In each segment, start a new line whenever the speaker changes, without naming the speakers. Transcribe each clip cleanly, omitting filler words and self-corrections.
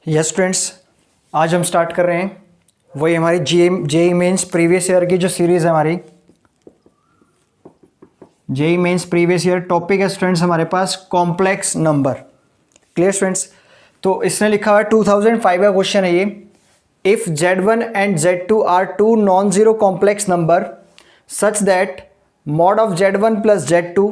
Yes students, आज हम start कर रहे हैं वही हमारी जेई मेंस प्रीवियस ईयर की जो सीरीज़ है हमारी JEE Mains previous year. Topic है स्टूडेंट्स हमारे पास कॉम्प्लेक्स नंबर। Clear students? तो इसने लिखा हुआ है 2005 का क्वेश्चन है ये। If Z1 and Z2 are two non zero complex number such that mod of Z1 plus Z2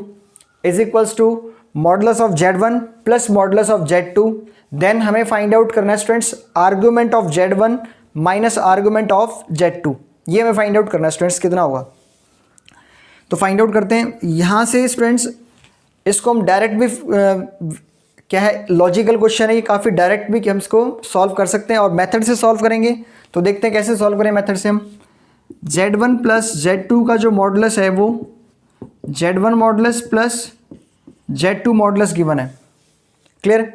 is equals to modulus of Z1 plus modulus of Z2, then हमें find out करना है students argument of Z1 minus argument of Z2। ये हमें find out करना है students, कितना होगा। तो फाइंड आउट करते हैं यहाँ से स्टूडेंट्स। इसको हम डायरेक्ट भी क्या है, लॉजिकल क्वेश्चन है ये, काफ़ी डायरेक्ट भी कि हम इसको सॉल्व कर सकते हैं और मेथड से सॉल्व करेंगे। तो देखते हैं कैसे सॉल्व करें मेथड से हम। Z1 प्लस Z2 का जो मॉडुलस है वो Z1 modulus plus Z2 modulus given है। क्लियर?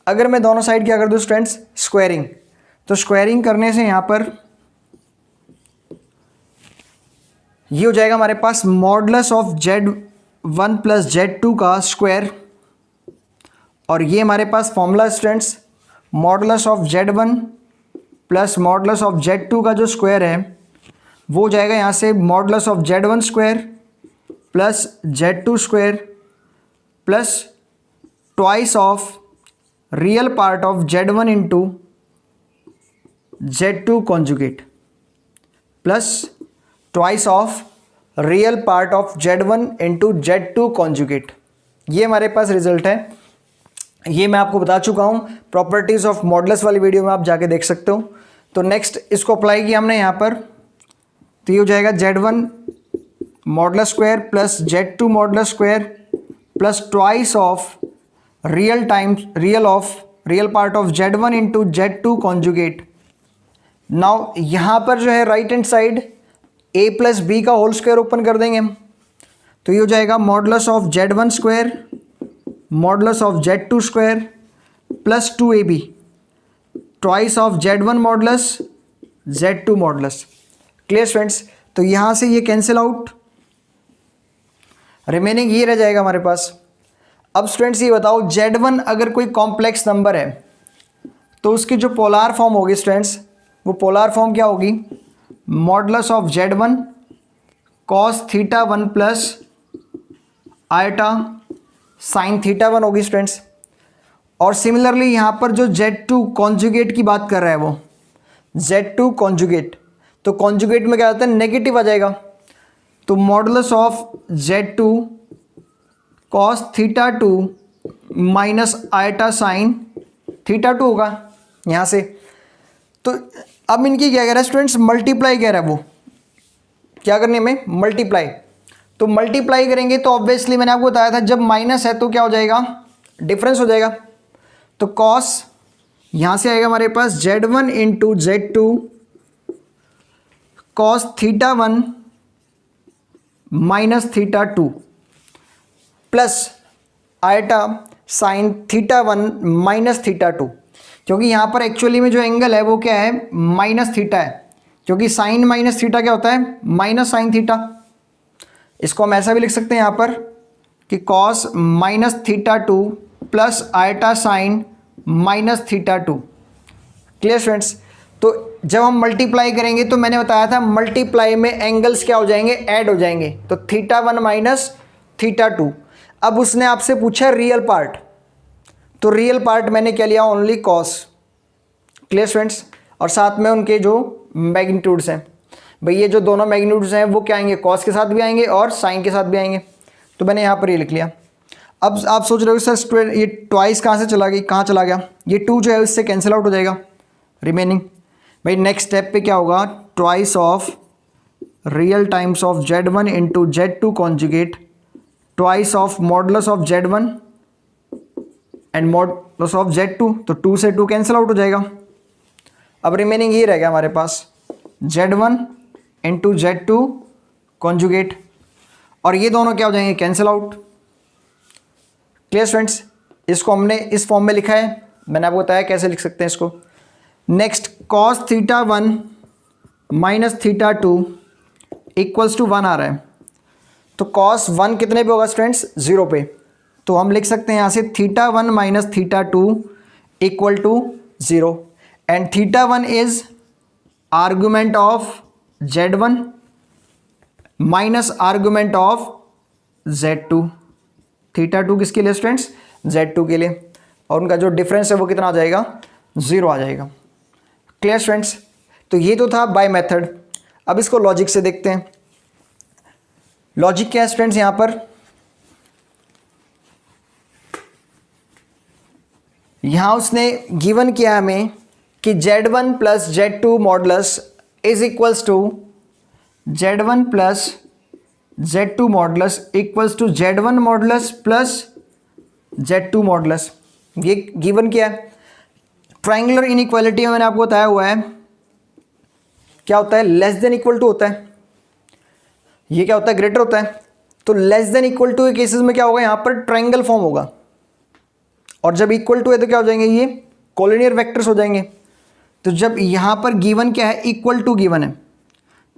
अगर मैं दोनों साइड क्या कर दूँ स्टूडेंट्स, स्क्वायरिंग, तो स्क्वायरिंग करने से यहाँ पर ये हो जाएगा हमारे पास modulus of Z1 plus Z2 का स्क्वायर, और ये हमारे पास formula students modulus of Z1 plus modulus of Z2 का जो स्क्वायर है वो हो जाएगा यहाँ से modulus of Z1 square plus Z2 square plus twice of real part of Z1 into Z2 conjugate plus twice of real part of Z1 into Z2 conjugate. ये हमारे पास रिजल्ट है। ये मैं आपको बता चुका हूँ, प्रॉपर्टीज़ ऑफ मॉडुलस वाली वीडियो में आप जाके देख सकते हो। तो नेक्स्ट इसको अप्लाई किया हमने यहाँ पर, तो ये हो जाएगा Z1 modulus square plus Z2 modulus square plus twice of real part of Z1 into Z2 conjugate. Now यहाँ पर जो है right hand side a plus b का होल स्क्वायर ओपन कर देंगे हम, तो ये हो जाएगा modulus of Z1 square modulus of Z2 square plus 2ab twice of Z1 modulus Z2 modulus. Clear students? तो यहाँ से ये कैंसिल आउट, रिमेनिंग ये रह जाएगा हमारे पास। अब स्टूडेंट्स ये बताओ, Z1 अगर कोई कॉम्प्लेक्स नंबर है तो उसकी जो पोलार फॉर्म होगी स्टूडेंट्स, वो पोलार फॉर्म क्या होगी, modulus of Z1 cos theta 1 plus iota sine theta 1 होगी स्टूडेंट्स। और सिमिलरली यहाँ पर जो Z2 कॉन्जुगेट की बात कर रहा है वो Z2 कॉन्जुगेट, तो कॉन्जुगेट में क्या होता है, नेगेटिव आ जाएगा। तो modulus of Z2 cos theta 2 minus eta sine theta 2 होगा यहाँ से। तो अब इनकी क्या कह रहा है स्टूडेंट्स, मल्टीप्लाई कह रहा है, वो क्या करने में, मल्टीप्लाई। तो मल्टीप्लाई करेंगे तो ऑब्वियसली मैंने आपको बताया था जब माइनस है तो क्या हो जाएगा, डिफरेंस हो जाएगा। तो कॉस यहाँ से आएगा हमारे पास Z1 into Z2 cos theta 1 minus theta 2 plus iota sine theta 1 minus theta 2, क्योंकि यहाँ पर एक्चुअली में जो एंगल है वो क्या है, माइनस थीटा है, क्योंकि साइन माइनस थीटा क्या होता है, माइनस साइन थीटा। इसको हम ऐसा भी लिख सकते हैं यहाँ पर कि cos minus theta 2 plus iota sine minus theta 2। Clear students? तो जब हम मल्टीप्लाई करेंगे तो मैंने बताया था मल्टीप्लाई में एंगल्स क्या हो जाएंगे, ऐड हो जाएंगे। तो थीटा 1 माइनस थीटा 2। अब उसने आपसे पूछा रियल पार्ट, तो रियल पार्ट मैंने क्या लिया, ओनली कॉस। Clear students? और साथ में उनके जो मैग्नीट्यूड्स हैं, भाई ये जो दोनों मैग्नीट्यूड्स हैं वो क्या आएंगे, कॉस के साथ भी आएंगे और साइन के साथ भी आएंगे। तो मैंने यहाँ पर ये लिख लिया। अब आप सोच रहे हो सर स्टूडेंट ये ट्वाइस कहाँ से चला गई, कहाँ चला गया, ये 2 जो है उससे कैंसिल आउट हो जाएगा रिमेनिंग। भाई नेक्स्ट स्टेप पे क्या होगा, twice of real times of Z1 into Z2 conjugate twice of modulus of Z1 and modulus of Z2, तो 2 से 2 कैंसिल आउट हो जाएगा। अब रिमेनिंग ये रह गया हमारे पास Z1 इंटू Z2 कॉन्जुगेट, और ये दोनों क्या हो जाएंगे, कैंसिल आउट। Clear students? इसको हमने इस फॉर्म में लिखा है, मैंने आपको बताया कैसे लिख सकते हैं इसको। Next cos theta 1 minus theta 2 equals to 1 आ रहा है, तो कॉस 1 कितने पे होगा स्टूडेंट्स, 0 पे। तो हम लिख सकते हैं यहाँ से theta 1 minus theta 2 equal to 0 and theta 1 is argument of Z1 minus argument of Z2। Theta 2 किसके लिए स्टूडेंट्स? Z2 के लिए, और उनका जो डिफरेंस है वो कितना आ जाएगा? 0 आ जाएगा। Clear students? तो ये तो था बाय मेथड। अब इसको लॉजिक से देखते हैं। लॉजिक क्या है स्टूडेंट्स? यहां पर यहां उसने गिवन किया हमें कि Z1 plus Z2 modulus is equals to Z1 plus Z2 modulus equals to Z1 modulus plus Z2 modulus. ये गिवन किया है। ट्रायंगुलर इनइक्वालिटी में मैंने आपको बताया हुआ है क्या होता है? लेस देन इक्वल टू होता है। ये क्या होता है? ग्रेटर होता है। तो लेस देन इक्वल टू के केसेस में क्या होगा? यहां पर ट्रायंगल फॉर्म होगा, और जब इक्वल टू है तो क्या हो जाएंगे? ये कॉलिनियर वेक्टर्स हो जाएंगे। तो जब यहां पर गिवन क्या है? इक्वल टू गिवन है,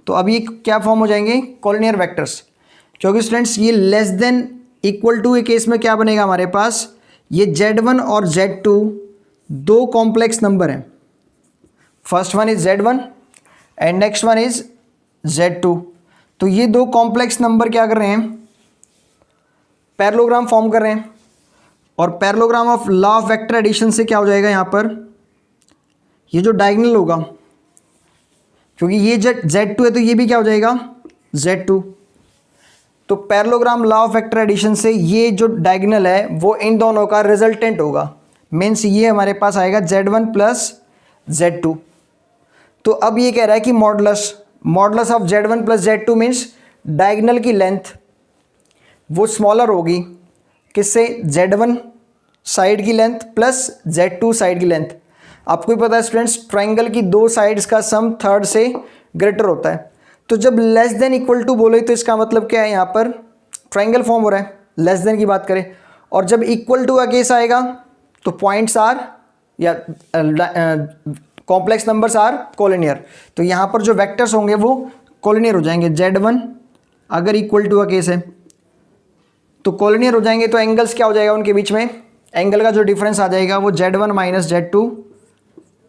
तो अब ये क्या फॉर्म हो जाएंगे? Collinear vectors. क्योंकि स्टूडेंट्स ये लेस देन इक्वल टू के केस में क्या बनेगा हमारे पास? ये Z1 और Z2 दो कॉम्प्लेक्स नंबर हैं। First one is Z1 and next one is Z2। तो ये दो कॉम्प्लेक्स नंबर क्या कर रहे हैं? पैरेललोग्राम फॉर्म कर रहे हैं, और parallelogram of law of vector addition से क्या हो जाएगा? यहां पर ये जो डायगोनल होगा, क्योंकि ये Z2 है तो ये भी क्या हो जाएगा? Z2। तो parallelogram law of vector addition से ये जो डायगोनल है वो इन दोनों का रिजल्टेंट होगा। मीन्स ये हमारे पास आएगा Z1 प्लस Z2। तो अब ये कह रहा है कि modulus of Z1 plus Z2 means diagonal की लेंथ वो स्मॉलर होगी किससे? Z1 साइड की लेंथ प्लस Z2 साइड की लेंथ। आपको भी पता है स्टूडेंट्स, ट्रायंगल की दो साइड्स का सम थर्ड से ग्रेटर होता है। तो जब लेस देन इक्वल टू बोले तो इसका मतलब क्या है? यहाँ पर ट्रायंगल फॉर्म हो रहा है, लेस देन की बात करें। और जब इक्वल टू का केस आएगा तो पॉइंट्स आर या कॉम्प्लेक्स नंबर्स आर कोलिनियर। तो यहाँ पर जो वेक्टर्स होंगे वो कोलिनियर हो जाएंगे। Z1 अगर इक्वल टू का केस है तो कोलिनियर हो जाएंगे। तो एंगल्स क्या हो जाएगा उनके बीच में? एंगल का जो डिफरेंस आ जाएगा वो Z1 माइनस Z2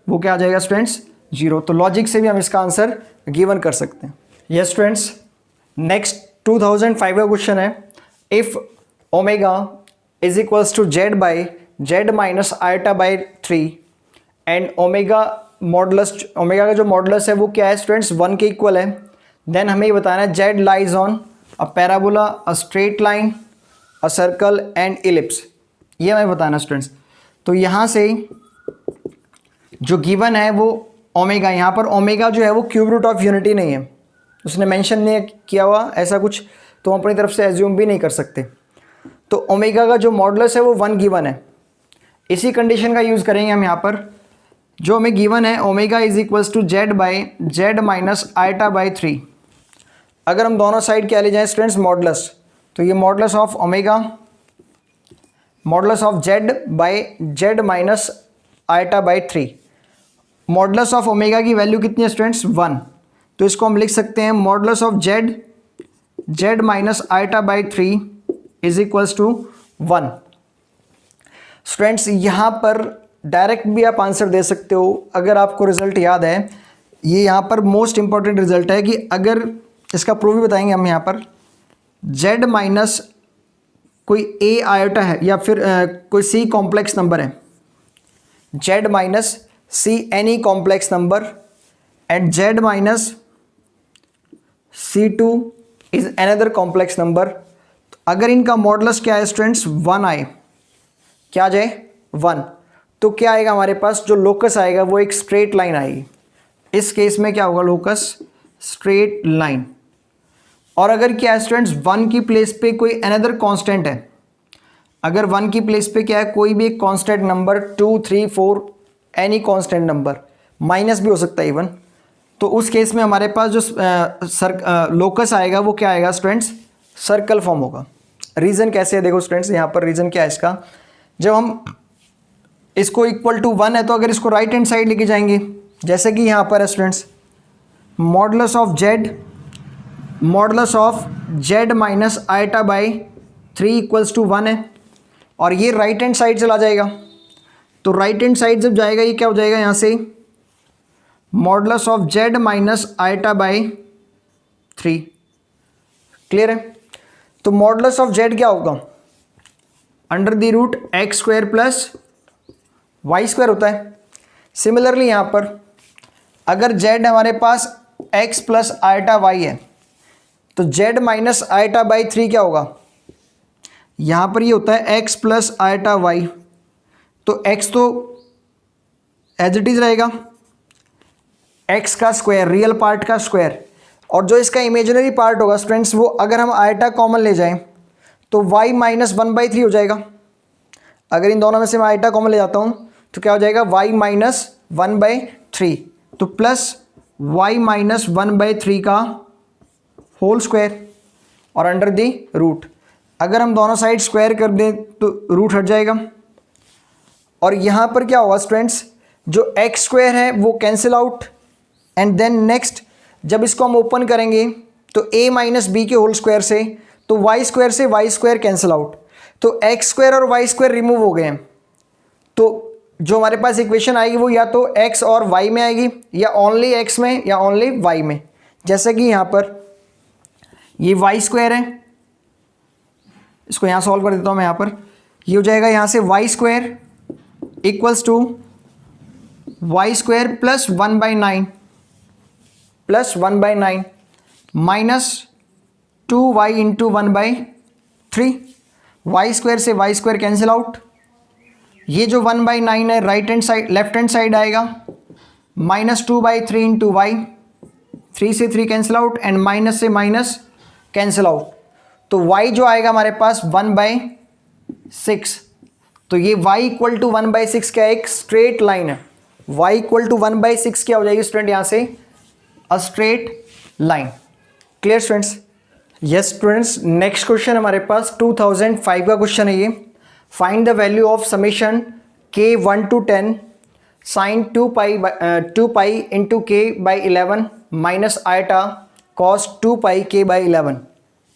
वो क्या आ जाएगा स्टूडेंट्स? 0। तो लॉजिक से भी हम इसका आंसर गिवन कर सकते हैं। यस स्टूडेंट्स, नेक्स्ट 2005 का क्वेश्चन है। If omega is equals to Z by Z minus iota by 3 and omega का जो मॉडुलस है वो क्या है स्टूडेंट्स? 1 के इक्वल है। देन हमें ये बताना है Z lies on a parabola, a straight line, a circle and ellipse. ये हमें बताना स्टूडेंट्स। तो यहाँ से जो गिवन है वो ओमेगा, यहाँ पर ओमेगा जो है वो क्यूब रूट ऑफ यूनिटी नहीं है, उसने मेंशन नहीं किया हुआ ऐसा कुछ, तो हम अपनी तरफ से एज्यूम भी नहीं कर सकते। तो ओमेगा का जो मॉडुलस है वो 1 गिवन है। इसी कंडीशन का यूज़ करेंगे हम यहाँ पर। जो हमें गिवन है omega is equals to Z by Z minus iota by 3। अगर हम दोनों साइड क्या ले जाएं स्टूडेंट्स? मॉडुलस। तो ये modulus of omega, modulus of Z by Z minus iota by 3। Modulus of omega की वैल्यू कितनी है स्टूडेंट्स? 1। तो इसको हम लिख सकते हैं modulus of Z minus iota by 3 is equals to 1। Students यहाँ पर डायरेक्ट भी आप आंसर दे सकते हो अगर आपको रिजल्ट याद है। ये यहाँ पर मोस्ट इंपॉर्टेंट रिजल्ट है कि अगर इसका प्रूफ भी बताएंगे हम। यहाँ पर Z माइनस कोई A आयोटा है या फिर कोई C कॉम्प्लेक्स नंबर है, Z minus C any complex number and Z minus C2 is another complex number. अगर इनका मॉडुलस क्या है स्टूडेंट्स? 1 आए, क्या आ जाए? 1। तो क्या आएगा हमारे पास? जो लोकस आएगा वो एक स्ट्रेट लाइन आएगी। इस केस में क्या होगा? Locus straight line. और अगर क्या है स्टूडेंट्स? 1 की प्लेस पे कोई अनदर कांस्टेंट है, अगर 1 की प्लेस पे क्या है? कोई भी एक constant number 2, 3, 4 any constant number, minus भी हो सकता है इवन, तो उस केस में हमारे पास जो लोकस आएगा वो क्या आएगा स्टूडेंट्स? सर्कल फॉर्म होगा। रीज़न कैसे है देखो स्टूडेंट्स, यहाँ पर रीज़न क्या है इसका? जब हम इसको इक्वल टू 1 है तो अगर इसको राइट हैंड साइड लेके जाएंगे, जैसे कि यहाँ पर है students modulus of Z minus iota by 3 equals to 1 है, और ये राइट हैंड साइड चला जाएगा। तो राइट हैंड साइड जब जाएगा ये क्या हो जाएगा यहाँ से modulus of z minus iota by 3। Clear है। तो मॉडुलस ऑफ जेड क्या होगा under the root x square plus y square होता है। सिमिलरली यहाँ पर अगर जेड हमारे पास एक्स प्लस आइटा वाई है तो जेड माइनस आइटा बाई 3 क्या होगा, यहाँ पर ये होता है एक्स प्लस आइटा वाई। तो एक्स तो एज इट इज रहेगा एक्स का स्क्वायर, रियल पार्ट का स्क्वायर, और जो इसका इमेजिनरी पार्ट होगा स्टूडेंट्स वो अगर हम आइटा कॉमन ले जाएं तो y माइनस 1/3 हो जाएगा। अगर इन दोनों में से मैं आइटा कॉमन ले जाता हूँ तो क्या हो जाएगा y माइनस 1/3, तो प्लस y माइनस 1/3 का होल स्क्वायर और अंडर दी रूट। अगर हम दोनों साइड स्क्वायर कर दें तो रूट हट जाएगा। और यहाँ पर क्या होगा स्टूडेंट्स, जो एक्स स्क्वायर है वो cancel out, and then next जब इसको हम ओपन करेंगे तो a माइनस बी के होल स्क्वायर से, तो वाई स्क्वायर से वाई स्क्वायर कैंसिल आउट, तो एक्स स्क्वायर और वाई स्क्वायर रिमूव हो गए हैं। तो जो हमारे पास इक्वेशन आएगी वो या तो x और y में आएगी या ओनली x में या ओनली y में। जैसे कि यहाँ पर ये वाई स्क्वायर है, इसको यहाँ सॉल्व कर देता हूँ मैं। यहाँ पर ये हो जाएगा यहाँ से y square equals to y square plus 1/9 plus 1/9 minus 2y into 1/3। Y square से वाई स्क्वायर कैंसिल आउट, ये जो 1/9 है right hand side left hand side आएगा माइनस 2/3 इंटू वाई, 3 से 3 कैंसिल आउट एंड माइनस से माइनस कैंसिल आउट। तो y जो आएगा हमारे पास 1/6। तो ये y इक्वल टू 1/6 क्या एक स्ट्रेट लाइन है। y इक्वल टू 1/6 क्या हो जाएगी स्टूडेंट यहाँ से a straight line. Clear students. Yes students, next question हमारे पास 2005 का क्वेश्चन है ये। Find the value of summation k 1 to 10 sine 2 pi into k by 11 minus iota cos 2 pi k by 11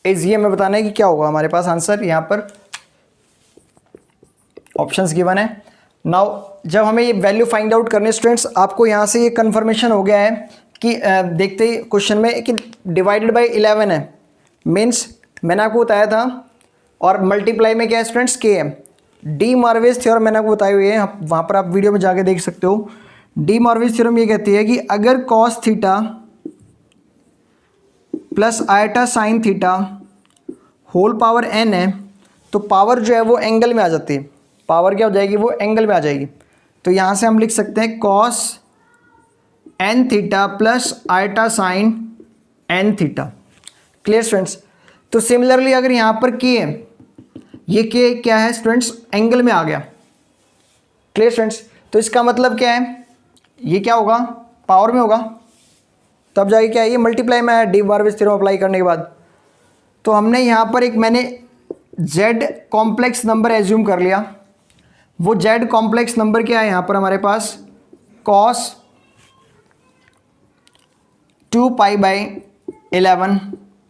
is, ये हमें बताना है कि क्या होगा हमारे पास आंसर। यहाँ पर ऑप्शंस गिवन है। नाउ जब हमें ये वैल्यू फाइंड आउट करने स्टूडेंट्स, आपको यहाँ से ये कन्फर्मेशन हो गया है कि देखते ही क्वेश्चन में कि डिवाइडेड बाई 11 है, मीन्स मैंने आपको बताया था, और मल्टीप्लाई में क्या है स्टूडेंट्स के है। डी मॉर्विस थ्योरम मैंने आपको बताई हुई है, वहाँ पर आप वीडियो में जाके देख सकते हो। डी मॉर्विस थ्योरम ये कहती है कि अगर cos theta plus iota sine theta whole power n है तो पावर जो है वो एंगल में आ जाती है। पावर क्या हो जाएगी, वो एंगल में आ जाएगी। तो यहाँ से हम लिख सकते हैं cos n theta plus iota sine n theta. Clear students. तो सिमिलरली अगर यहाँ पर k है, ये k क्या है स्टूडेंट्स, एंगल में आ गया। Clear students. तो इसका मतलब क्या है, ये क्या होगा, पावर में होगा, तब जाके क्या है ये मल्टीप्लाई में है डी मॉर्विस थ्योरम अप्लाई करने के बाद। तो हमने यहाँ पर एक मैंने z कॉम्प्लेक्स नंबर एज्यूम कर लिया। वो z कॉम्प्लेक्स नंबर क्या है यहाँ पर हमारे पास, cos 2 pi by 11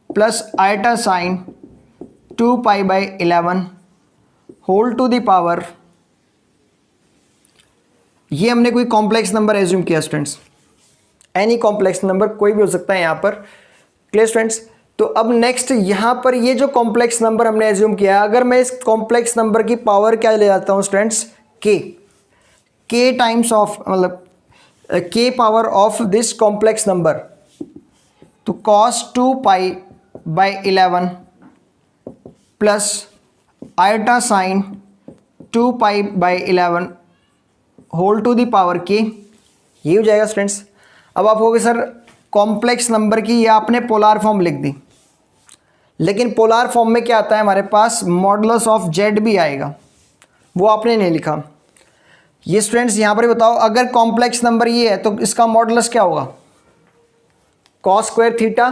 plus iota sine 2 pi by 11 whole to the power, ये हमने कोई कॉम्प्लेक्स नंबर एज्यूम किया स्टूडेंट्स। एनी कॉम्प्लेक्स नंबर कोई भी हो सकता है यहाँ पर। Clear students. तो अब नेक्स्ट यहाँ पर ये जो कॉम्प्लेक्स नंबर हमने एज्यूम किया, अगर मैं इस कॉम्प्लेक्स नंबर की पावर क्या ले जाता हूँ स्टूडेंट्स, के टाइम्स ऑफ, मतलब K power of this complex number, तो cos 2 pi by 11 plus iota sine 2 pi by 11 whole to the power K, ये हो जाएगा स्टूडेंट्स। अब आप कहोगे सर कॉम्प्लेक्स नंबर की ये आपने पोलार फॉर्म लिख दी, लेकिन पोलार फॉर्म में क्या आता है हमारे पास, मॉडुलस ऑफ जेड भी आएगा, वो आपने नहीं लिखा। ये स्टूडेंट्स यहाँ पर बताओ, अगर कॉम्प्लेक्स नंबर ये है तो इसका मॉडुलस क्या होगा, cos square theta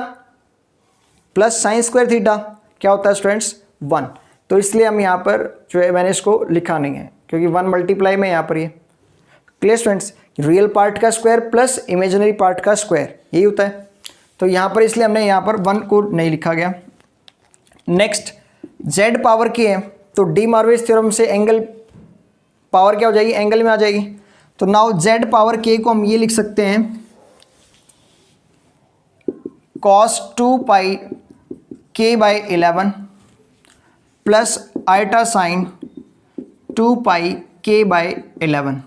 plus sine square theta, क्या होता है स्टूडेंट्स 1। तो इसलिए हम यहाँ पर जो है मैंने इसको लिखा नहीं है, क्योंकि 1 मल्टीप्लाई में यहाँ पर ये। Clear students. रियल पार्ट का स्क्वायर प्लस इमेजिनरी पार्ट का स्क्वायर, यही होता है। तो यहाँ पर इसलिए हमने यहाँ पर 1 को नहीं लिखा गया। नेक्स्ट z पावर के है, तो डी मॉर्विस थ्योरम से एंगल पावर क्या हो जाएगी, एंगल में आ जाएगी। तो नाउ z पावर k को हम ये लिख सकते हैं cos 2 pi k by 11 plus iota sine 2 pi k by 11।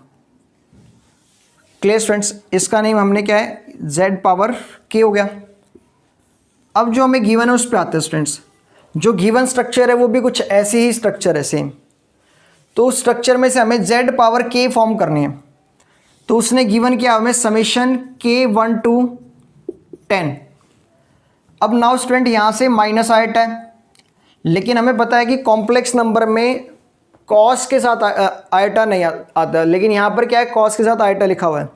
Clear students, इसका नेम हमने क्या है, z पावर k हो गया। अब जो हमें गिवन है उस पर आते हैं स्टूडेंट्स। जो गिवन स्ट्रक्चर है वो भी कुछ ऐसी ही स्ट्रक्चर है सेम। तो उस स्ट्रक्चर में से हमें z पावर k फॉर्म करनी है। तो उसने गिवन किया हमें समेशन k1 to 10। अब नाउ स्टूडेंट यहाँ से माइनस आइटा है, लेकिन हमें पता है कि कॉम्प्लेक्स नंबर में कॉस के साथ आइटा नहीं आता, लेकिन यहाँ पर क्या है, कॉस के साथ आइटा लिखा हुआ है।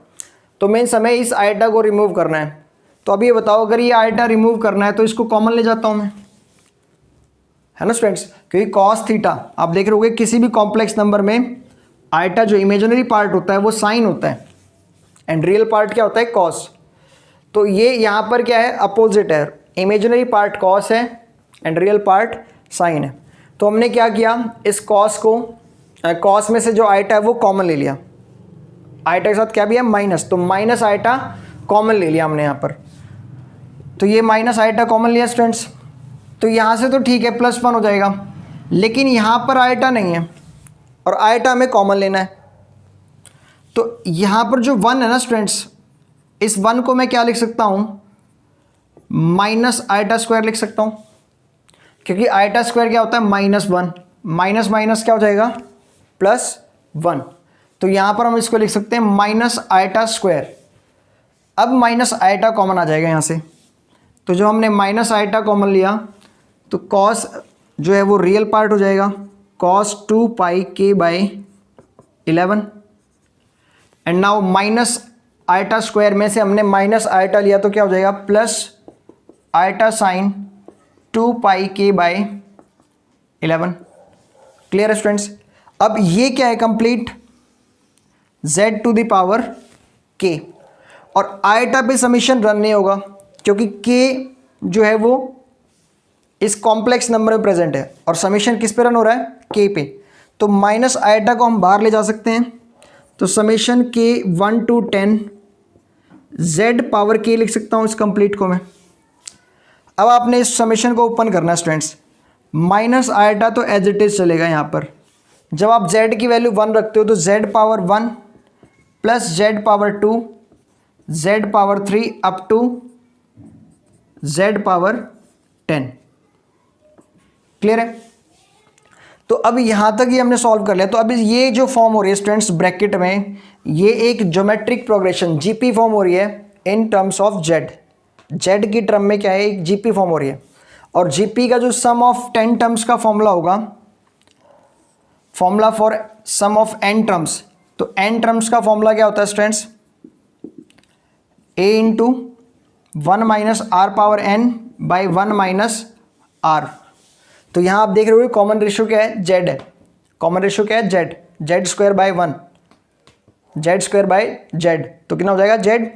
तो मीन्स हमें इस आइटा को रिमूव करना है। तो अब ये बताओ, अगर ये आइटा रिमूव करना है तो इसको कॉमन ले जाता हूँ मैं, है ना स्टूडेंट्स, क्योंकि कॉस थीटा आप देख रहे होगे किसी भी कॉम्प्लेक्स नंबर में आइटा जो इमेजिनरी पार्ट होता है वो साइन होता है एंड रियल पार्ट क्या होता है, कॉस। तो ये यहाँ पर क्या है, अपोजिट है, इमेजिनरी पार्ट कॉस है एंड रियल पार्ट साइन है। तो हमने क्या किया, इस कॉस को, कॉस में से जो आइटा है वो कॉमन ले लिया, आइटा के साथ क्या भी है, माइनस, तो माइनस आइटा कॉमन ले लिया हमने यहाँ पर। तो ये माइनस आइटा कॉमन लिया स्टूडेंट्स। तो यहाँ से तो ठीक है +1 हो जाएगा, लेकिन यहाँ पर आइटा नहीं है और आइटा हमें कॉमन लेना है। तो यहाँ पर जो 1 है ना स्टूडेंट्स, इस 1 को मैं क्या लिख सकता हूँ, माइनस आइटा स्क्वायर लिख सकता हूँ, क्योंकि आइटा स्क्वायर क्या होता है, -1, माइनस माइनस क्या हो जाएगा, +1। तो यहाँ पर हम इसको लिख सकते हैं माइनस आइटा स्क्वायर। अब माइनस आइटा कॉमन आ जाएगा यहाँ से। तो जो हमने माइनस आइटा कॉमन लिया तो कॉस जो है वो रियल पार्ट हो जाएगा, cos 2 pi k by 11 and now minus iota square में से हमने माइनस आइटा लिया तो क्या हो जाएगा, plus iota sine 2 pi k by 11। Clear है स्टूडेंट्स। अब ये क्या है, complete z to the power k, और आइटा पे समीशन रन नहीं होगा क्योंकि k जो है वो इस कॉम्प्लेक्स नंबर में प्रेजेंट है और समीशन किस पे रन हो रहा है, k पे। तो माइनस आइटा को हम बाहर ले जा सकते हैं, तो summation k1 to 10 z power k लिख सकता हूँ इस कंप्लीट को मैं। अब आपने इस समीशन को ओपन करना है स्टूडेंट्स, माइनस आइटा तो एज इट इज चलेगा यहाँ पर। जब आप z की वैल्यू 1 रखते हो तो z power 1 plus z power 2 z power 3 up to z power 10। Clear है। तो अब यहाँ तक ये हमने सॉल्व कर लिया। तो अब ये जो फॉर्म हो रही है स्टूडेंट्स ब्रैकेट में, ये एक ज्योमेट्रिक प्रोग्रेशन जीपी फॉर्म हो रही है इन टर्म्स ऑफ z की टर्म में क्या है, एक जीपी फॉर्म हो रही है। और जीपी का जो सम ऑफ 10 टर्म्स का फॉर्मूला होगा, formula for sum of n terms, तो n टर्म्स का फॉर्मूला क्या होता है students, a into 1 minus r power n by 1 minus r। तो यहाँ आप देख रहे हो कॉमन रेशियो क्या है, z है। कॉमन रेशियो क्या है, z square by 1, z square by z, तो कितना हो जाएगा z।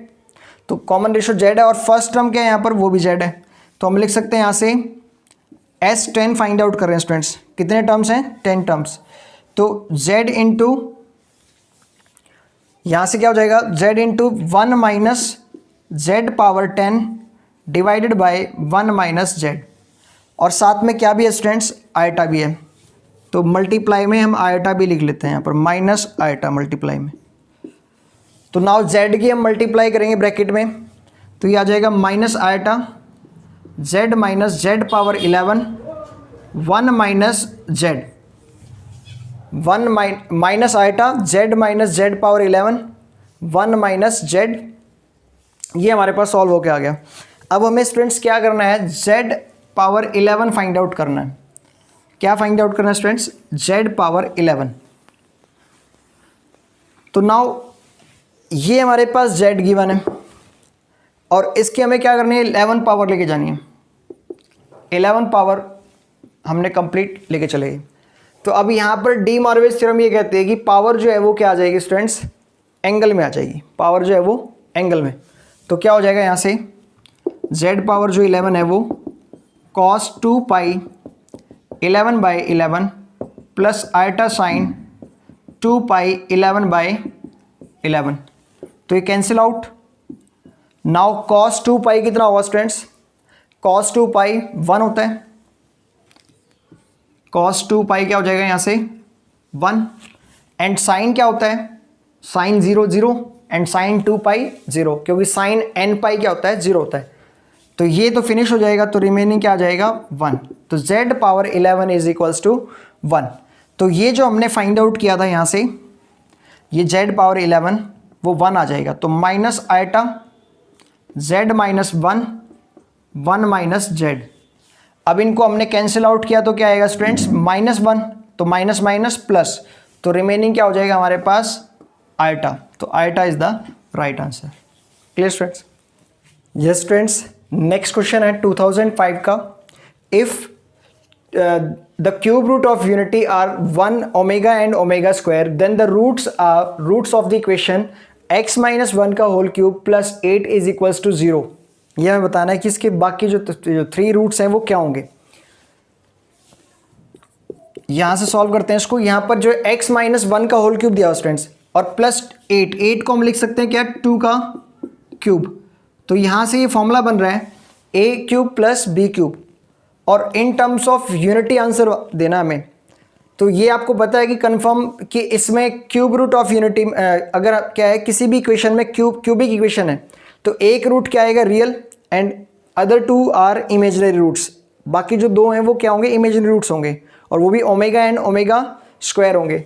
तो कॉमन रेशियो z है और फर्स्ट टर्म क्या है यहाँ पर, वो भी z है। तो हम लिख सकते हैं यहाँ से S10 फाइंड आउट कर रहे हैं स्टूडेंट्स, कितने टर्म्स हैं, 10 टर्म्स। तो z इंटू यहाँ से क्या हो जाएगा, z into 1 minus z power 10 divided by 1 minus z, और साथ में क्या भी है स्टूडेंट्स, आइटा भी है। तो मल्टीप्लाई में हम आइटा भी लिख लेते हैं यहाँ पर, माइनस आइटा मल्टीप्लाई में। तो नाउ z की हम मल्टीप्लाई करेंगे ब्रैकेट में, तो ये आ जाएगा minus iota z minus z power 11 1 minus z, 1 minus iota z minus z power 11 1 minus z। ये हमारे पास सॉल्व होके आ गया। अब हमें स्टूडेंट्स क्या करना है, z पावर 11 फाइंड आउट करना है। क्या फाइंड आउट करना है स्टूडेंट्स, z पावर 11। तो नाउ ये हमारे पास z गिवन है और इसकी हमें क्या करनी है, 11 पावर लेके जानी है। 11 पावर हमने कंप्लीट लेके चले गए। तो अब यहाँ पर डी मॉर्विस थ्योरम ये कहते हैं कि पावर जो है वो क्या आ जाएगी स्टूडेंट्स, एंगल में आ जाएगी। पावर जो है वो एंगल में, तो क्या हो जाएगा यहाँ से, z पावर जो 11 है वो cos 2 pi 11 by 11 plus iota sine 2 pi 11/11, तो ये cancel out. Now cos 2 pi कितना होगा स्टूडेंट्स? cos 2 पाई 1 होता है, cos 2 पाई क्या हो जाएगा यहाँ से 1, एंड साइन क्या होता है? साइन 0 0 एंड साइन 2 पाई 0, क्योंकि साइन n पाई क्या होता है? 0 होता है। तो ये तो फिनिश हो जाएगा, तो रिमेनिंग क्या आ जाएगा 1। तो z power 11 is equals to 1। तो ये जो हमने फाइंड आउट किया था यहाँ से, ये z पावर 11 वो 1 आ जाएगा। तो minus eta z minus 1, 1 minus z। अब इनको हमने कैंसिल आउट किया तो क्या आएगा स्टूडेंट्स? माइनस 1, तो माइनस माइनस प्लस, तो रिमेनिंग क्या हो जाएगा हमारे पास? आयटा। तो iota is the right answer. Clear students? Yes students, next question है 2005 का। If the cube root of unity are 1 omega and omega square, then the roots of the equation x minus 1 का whole cube plus 8 is equals to 0। यह हमें बताना है कि इसके बाकी जो 3 रूट्स हैं वो क्या होंगे। यहां से सॉल्व करते हैं इसको। यहां पर जो x माइनस 1 का होल क्यूब दिया हो स्टूडेंट्स, और प्लस 8 को हम लिख सकते हैं क्या? 2 का क्यूब। तो यहां से ये फॉर्मूला बन रहा है a cube plus b cube, और in terms of unity answer देना हमें। तो ये आपको पता है कि कंफर्म कि इसमें क्यूब रूट ऑफ यूनिटी अगर क्या है, किसी भी इक्वेशन में क्यूबिक इक्वेशन है, तो एक रूट क्या आएगा? Real, and other 2 are imaginary roots. बाकी जो 2 हैं वो क्या होंगे? इमेजिनरी रूट्स होंगे, और वो भी ओमेगा एंड ओमेगा स्क्वायर होंगे।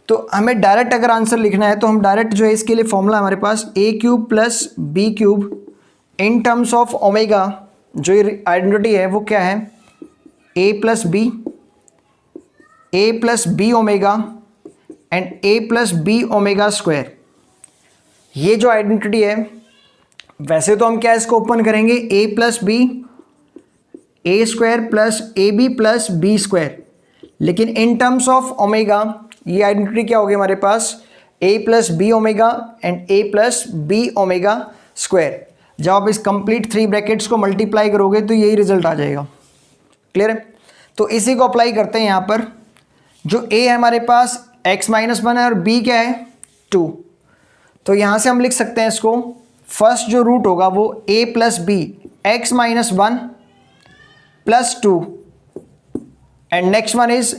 तो हमें डायरेक्ट अगर आंसर लिखना है तो हम डायरेक्ट जो है इसके लिए फॉर्मूला हमारे पास a cube plus b cube in terms of omega, जो ये आइडेंटिटी है वो क्या है? a plus b omega and a plus b omega square. ये जो आइडेंटिटी है, वैसे तो हम क्या इसको ओपन करेंगे a plus b a square plus a b plus b square, लेकिन इन टर्म्स ऑफ ओमेगा ये आइडेंटिटी क्या होगी हमारे पास? a plus b omega and a plus b omega square. जब आप इस कंप्लीट 3 ब्रैकेट्स को मल्टीप्लाई करोगे तो यही रिजल्ट आ जाएगा। क्लियर है? तो इसी को अप्लाई करते हैं यहाँ पर। जो a है हमारे पास x माइनस 1 है, और b क्या है? 2। तो यहाँ से हम लिख सकते हैं इसको, फर्स्ट जो रूट होगा वो a plus b x minus 1 plus 2, and next one is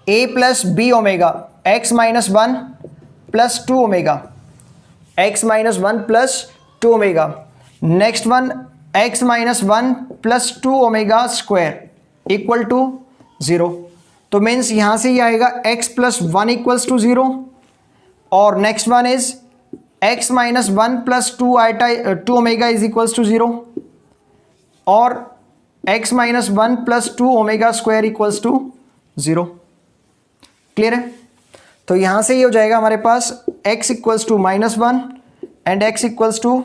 a plus b omega x minus 1 plus 2 omega, x minus 1 plus 2 omega. Next one x minus 1 plus 2 omega square equal to 0। तो means यहाँ से ये आएगा x plus 1 equals to 0, और next one is x minus 1 plus 2 omega is equals to 0, और x minus 1 plus 2 omega square equals to 0। Clear है? तो यहाँ से ये हो जाएगा हमारे पास x equals to minus 1 and x equals to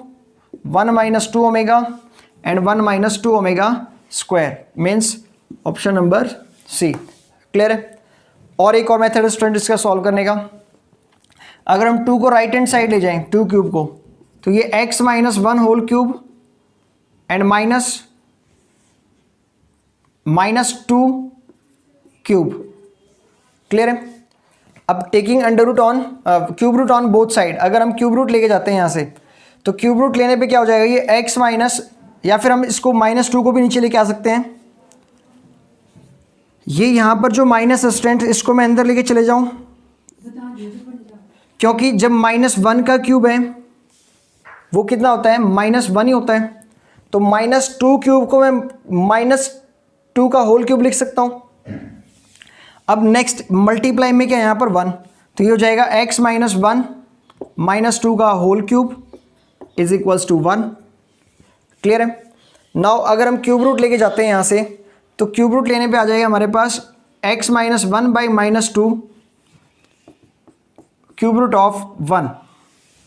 1 minus 2 omega and 1 minus 2 omega square, means option number C. Clear है? और एक और मेथड स्टूडेंट इसका सॉल्व करने का। अगर हम 2 को राइट हैंड साइड ले जाएं, 2 क्यूब को, तो ये x minus 1 whole cube and minus 2 cube. Clear है? अब taking under root on cube root on both side, अगर हम क्यूब रूट लेके जाते हैं यहाँ से, तो क्यूब रूट लेने पे क्या हो जाएगा? ये x माइनस, या फिर हम इसको -2 को भी नीचे लेके आ सकते हैं। ये यहाँ पर जो माइनस स्टूडेंट, इसको मैं अंदर लेके चले जाऊँ, क्योंकि जब -1 का क्यूब है वो कितना होता है? -1 ही होता है। तो -2 क्यूब को मैं -2 का होल क्यूब लिख सकता हूँ। अब नेक्स्ट मल्टीप्लाई में क्या है यहाँ पर 1, तो ये हो जाएगा x माइनस 1 माइनस 2 का whole cube is equals to 1। Clear है? नाउ अगर हम क्यूब रूट लेके जाते हैं यहाँ से, तो क्यूब रूट लेने पे आ जाएगा हमारे पास x minus 1 by -2 cube root of 1।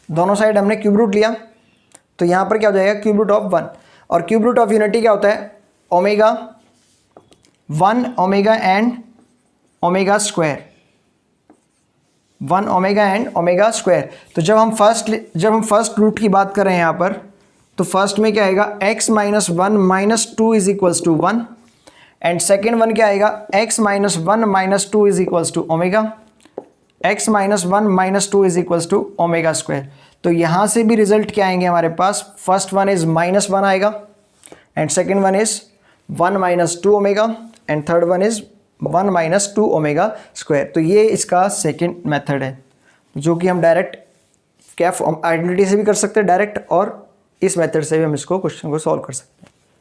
दोनों साइड हमने क्यूब रूट लिया, तो यहाँ पर क्या हो जाएगा? Cube root of 1। और क्यूब रूट ऑफ यूनिटी क्या होता है? Omega 1 omega and omega square, 1 omega and omega square. तो जब हम फर्स्ट रूट की बात कर रहे हैं यहाँ पर, तो फर्स्ट में क्या आएगा? x minus 1 minus 2 is equals to 1, and second one क्या आएगा? x minus 1 minus 2 is equals to omega, x minus one minus two is equals to omega square. तो यहाँ से भी रिजल्ट क्या आएंगे हमारे पास, first one is minus one आएगा and second one is one minus two omega and third one is one minus two omega square. तो ये इसका सेकेंड मेथड है जो कि हम डायरेक्ट क्या आइडेंटिटी से भी कर सकते हैं डायरेक्ट, और इस मेथड से भी हम इसको क्वेश्चन को सॉल्व कर सकते हैं।